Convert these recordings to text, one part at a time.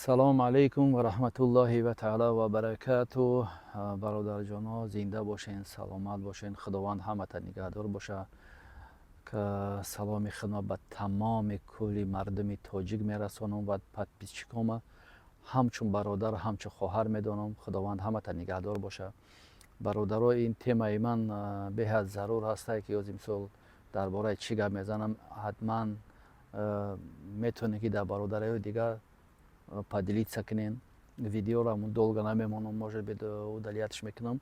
салому алайкум ва раҳматуллоҳи ва таъала ва баракату. Бародарҷоно, зинда бошен, саломат бошен. Худованд ҳамата нигаҳдор боша. Ка саломи хидмат ба тамоми кулли мардуми тоҷик мерасонам ва подписчикома ҳамчун бародар, ҳамчун хоҳар медонам. Худованд ҳамата нигаҳдор боша. Бародаро, ин темаи ман беҳад зарур ҳастае ки ёз имсол дар бораи чӣ гап мезанам. ҳатман метавонед ки дар бародариҳои дигар поделиться кунен. Видеора долго намемонам, может быть удалиятш мекунам.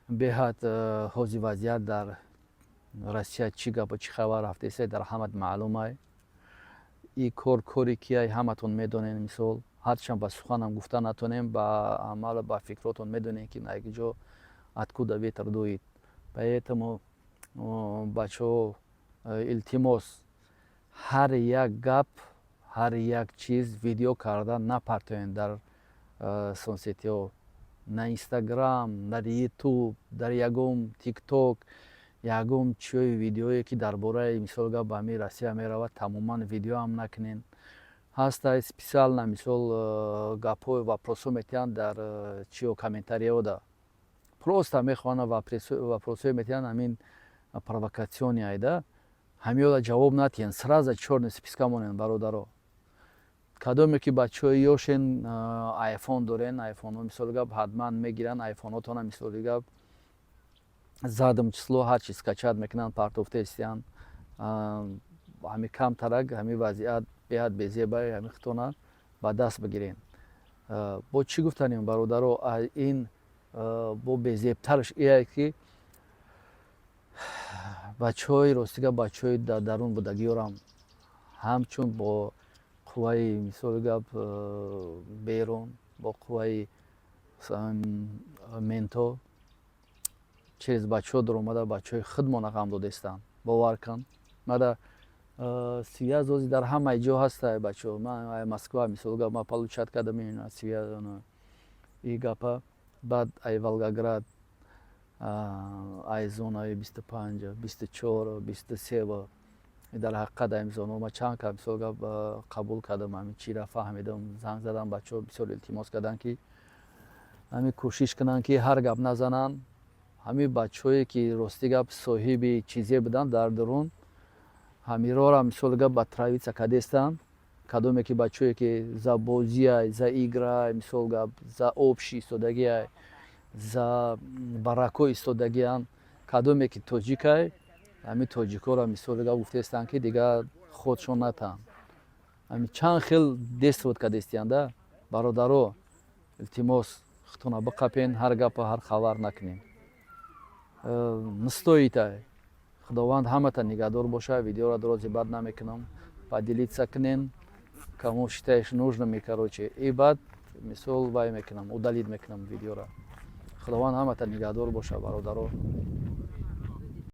Беҳад ҳози вазъият дар Россия чӣ гапу чӣ хабар рафтааст дар ҳамат маълум ай. И кори кияй ҳаматон медонен. Мисол ҳарчанд ба суханам гуфта натонем, ба амал ба фикротон медонем ки на як ҷо откуда ветр дуид. Поэтому бачаҳо, илтимос, ҳар як гап, ҳар як чиз видео карда напартоен дар соцсетиҳо, на Инстаграм, дар Ютуб, дар ягон ТикТок, ягон чиёи видеое ки дар бораи мисол гап ба ҳамин Россия меравад, тамоман видеоам накунен. Ҳаста специально мисол гапҳо вопросҳо метиҳанд дар чиё комментариҳода. Просто мехоҳанд вопросҳое метиҳанд, ҳамин провокатсиони айда. Ҳамиёда ҷавоб натиҳанд, сразу чёрный списка монен бародаро. Кадоме ки бачаҳои ёшен айфон дорен, айфонҳо мисоли гап ҳатман мегиранд, айфонҳотона мисоли гап задум число ҳар чиз скачат мекунанд, партофта истиянд. Ҳами камтарак ҳами вазъият беҳад безебай ҳамихтона ба даст бигирен. Бо чӣ гуфтанем бародаро, ин бо безебтараш ие ки бачаҳои ростига бачаҳои дар дарун будагиёрам ҳамчун бо қувваи мисоли гап берун, бо қувваи менто через бачаҳо даромада бачаҳои худмона ғам додастанд. Бовар кун, мада связози дар ҳамаи ҷо ҳаста бачаҳо. Ман Москва мисоли гап ман получаткада мебинам связано и гапа. Баъд ай Волгоград, ай зонаи 25, 24, 23 дар ҳақиқат имзонома чанд ка мисол гап қабул кардам. Ҳамин чиро фаҳмидам, занг задам бачаҳо бисёр илтимос карданд ки ҳамин кӯшиш кунанд ки ҳар гап назананд. ҳамин бачаҳое ки рости гап соҳиби чизе буданд дар дарун, ҳамирора мисоли гап ба травица кадестанд. Кадоме ки бачаҳое ки за бозиай, за играай, мисол гап за обши истодагиай, за барако истодагианд. Кадоме ки тоҷикай, ҳамин тоҷикора мисоли гап гуфтаистанд ки дигар худшон натаҳанд. ҳамин чанд хел деструд кадестианда. Бародаро, илтимос худтона биқапен, ҳар гапа ҳар хабар накунем. Настоитай. Худованд ҳамата нигаҳдор боша. Видеора дрози бад намекунам. Поделиться кунен, кому считаешь нужным, и короче. И баъд мисол вай мекунам, удалит мекунам видеора. Худованд ҳамата нигаҳдор боша бародаро.